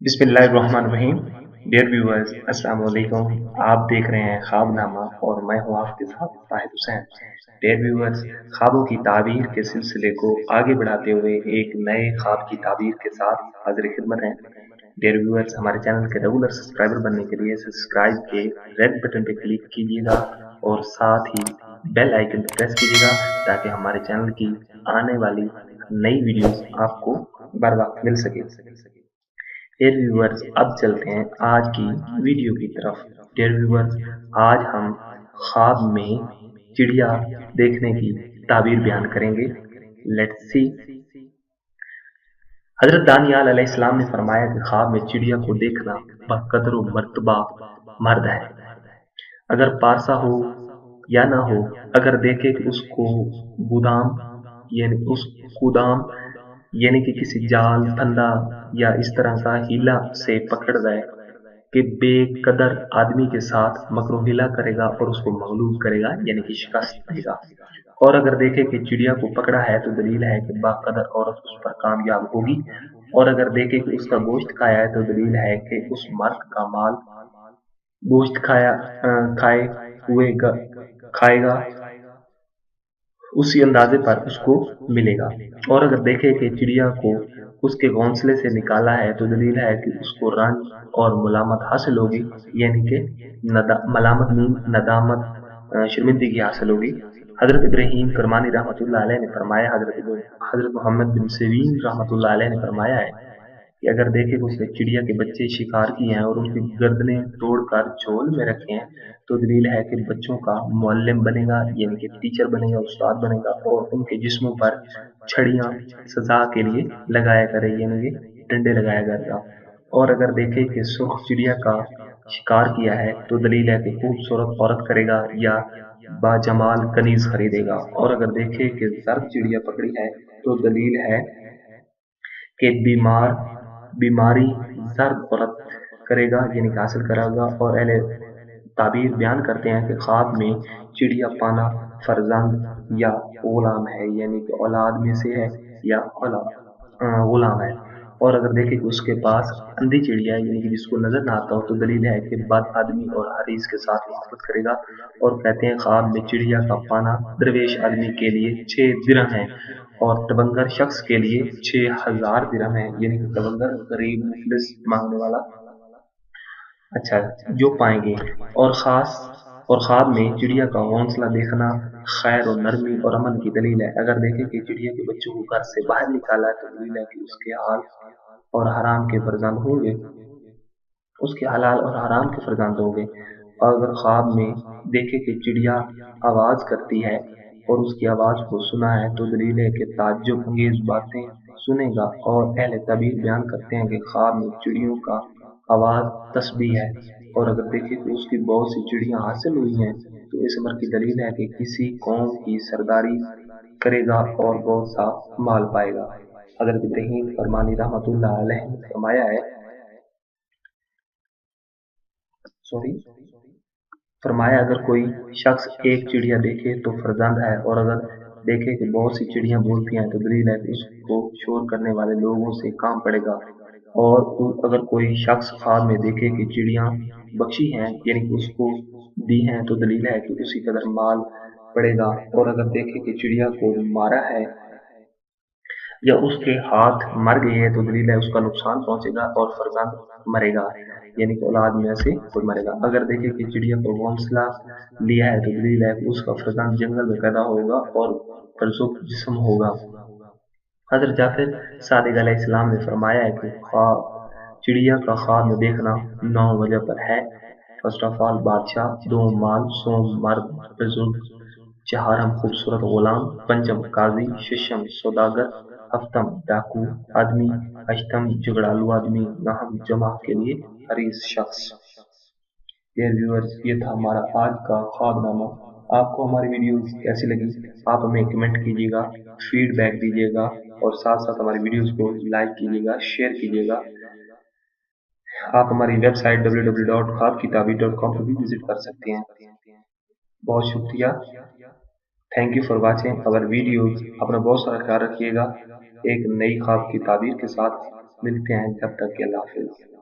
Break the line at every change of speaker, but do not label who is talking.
बिस्मिल्लाहिर्रहमानिर्रहीम। Dear viewers, अस्सलाम वालेकुम। आप देख रहे हैं ख्वाबनामा और मैं हूं आपके साथ ताहिर हुसैन। डियर व्यूअर्स, ख्वाबों की ताबीर के सिलसिले को आगे बढ़ाते हुए एक नए ख्वाब की ताबीर के साथ हाजिर खिदमत हैं। डियर व्यूअर्स, हमारे चैनल के रेगुलर सब्सक्राइबर बनने के लिए सब्सक्राइब के रेड बटन पर क्लिक कीजिएगा और साथ ही बेल आइकन पर प्रेस कीजिएगा ताकि हमारे चैनल की आने वाली नई वीडियोस आपको बर वक्त मिल सके। डियर व्यूअर्स, अब चलते हैं आज की वीडियो की तरफ। डियर व्यूअर्स, आज हम ख्वाब में चिड़िया देखने की ताबीर बयान करेंगे। Let's see. हजरत दानियाल अलैहिस्सलाम ने फरमाया कि ख्वाब में चिड़िया को देखना बकदर मर्तबा मर्द है। अगर पारसा हो या ना हो, अगर देखे कि उसको गुदाम यानी उस कुदाम यानी कि किसी जाल फंदा या इस तरह का हीला से पकड़ गए कि बेकदर आदमी के साथ मकरू हिला करेगा और उसको मगलूब करेगा यानी कि शिकस्त देगा। और अगर देखे कि चिड़िया को पकड़ा है तो दलील है कि बाकदर औरत उस पर कामयाब होगी। और अगर देखे कि उसका गोश्त खाया है तो दलील है कि उस मर्द का माल गोश्त खाए हुए खाएगा उसी अंदाजे पर उसको मिलेगा। और अगर देखे कि चिड़िया को उसके घोंसले से निकाला है तो दलील है कि उसको रंज और मुलामत हासिल होगी यानी कि मलामत मीन नदामत शर्मिंदगी हासिल होगी। हजरत इब्राहीम करमानी रहमतुल्लाह अलैह ने फरमाया, हजरत मोहम्मद बिन सिरीन रहमतुल्लाह अलैह ने फरमाया है कि अगर देखे कि उसने चिड़िया के बच्चे शिकार किए हैं और उनकी गर्दनें तोड़कर झोल में रखे हैं तो दलील है कि बच्चों का मुअल्लिम बनेगा यानी कि टीचर बनेगा, उस्ताद बनेगा और उनके जिस्मों पर छड़ियां सजा के लिए लगाया करे यानी कि डंडे लगाया करेगा। और अगर देखे कि सुर्ख चिड़िया का शिकार किया है तो दलील है कि खूबसूरत औरत करेगा या बाजमाल कनीज खरीदेगा। और अगर देखे कि जर्द चिड़िया पकड़ी है तो दलील है कि बीमारी जर्द औरत करेगा यानी कि हासिल कराएगा। और अहले ताबीर बयान करते हैं कि ख्वाब में चिड़िया पाना फर्जंद या गुलाम है यानी कि औलाद में से है या गुलाम है। और अगर देखें कि उसके पास अंधी चिड़िया है यानी कि जिसको नजर ना आता हो तो दलील है कि बद आदमी और हरीस के साथ मोहब्बत करेगा। और कहते हैं ख्वाब में चिड़िया का पाना दरवेश आदमी के लिए 6 दिरहम है और तबंगर शख्स के लिए 6000 दिरहम है यानी कि तबंगर गरीब मुफलिस मांगने वाला अच्छा जो पाएंगे। और ख्वाब में चिड़िया का घोंसला देखना खैर और नरमी और अमन की दलील है। अगर देखें कि चिड़िया के बच्चों को घर से बाहर निकाला है तो दलील है कि उसके हाल और हराम के फर्जंद होंगे, उसके हलाल और हराम के फर्जंद होंगे। और अगर ख्वाब में देखे कि चिड़िया आवाज करती है और उसकी आवाज को सुना है तो दलील है कि ताज्जुब अंगेज बातें सुनेगा। और अहले तबीर बयान करते हैं कि ख्वाब में चिड़ियों का आवाज तस्बीह है। और अगर देखे कि उसकी बहुत सी चिड़ियां हासिल हुई हैं तो इस अमर की दलील है कि किसी कौम की सरदारी करेगा और बहुत सा माल पाएगा। हजरत इब्राहीम फरमानी रहमतुल्लाह अलैह ने फरमाया है फरमाया अगर कोई शख्स एक चिड़िया देखे तो फर्जंद है और अगर देखे कि बहुत सी चिड़ियां बोलती हैं तो दलील है कि उसको शोर करने वाले लोगों से काम पड़ेगा। और अगर कोई शख्स ख्वाब में देखे कि चिड़ियां बख्शी हैं यानी कि उसको दी हैं तो दलील है कि उसी कदर माल पड़ेगा। और अगर देखे कि चिड़िया को मारा है या उसके हाथ मर गई है तो दलील है उसका नुकसान पहुंचेगा और फर्जंद मरेगा यानी कि औलाद में से कोई मरेगा। अगर देखे कि चिड़िया को घोंसला लिया है तो दलील है कि उसका फर्जंद जंगल में पैदा होगा और परसुख जिस्म होगा। हजरत जाफर सादिक अलैहिस्सलाम ने फरमाया है कि ख्वाब चिड़िया का ख्वाब में देखना 9 वजह पर है। फर्स्ट ऑफ ऑल बादशाह, दो माल, सोम मर्द बुजुर्ग, चारम खूबसूरत गुलाम, पंचम काजी, शिशम सौदागर, हफ्तम डाकू आदमी, अष्टम झगड़ालू आदमी, नहम जमा के लिए हरीस शख्स। डियर व्यूअर्स, ये था हमारा आज का ख्वाबनामा। आपको हमारी वीडियोस कैसी लगी आप हमें कमेंट कीजिएगा, फीडबैक दीजिएगा और साथ साथ हमारी वीडियोस को लाइक कीजिएगा, शेयर कीजिएगा। आप हमारी वेबसाइट www.ख्वाबकिताबी.com पर भी विजिट कर सकते हैं। बहुत शुक्रिया। Thank you for watching our videos. अपना बहुत सारा ख्याल रखिएगा। एक नई ख्वाब की ताबीर के साथ मिलते हैं, जब तक कि अल्लाह हाफिज।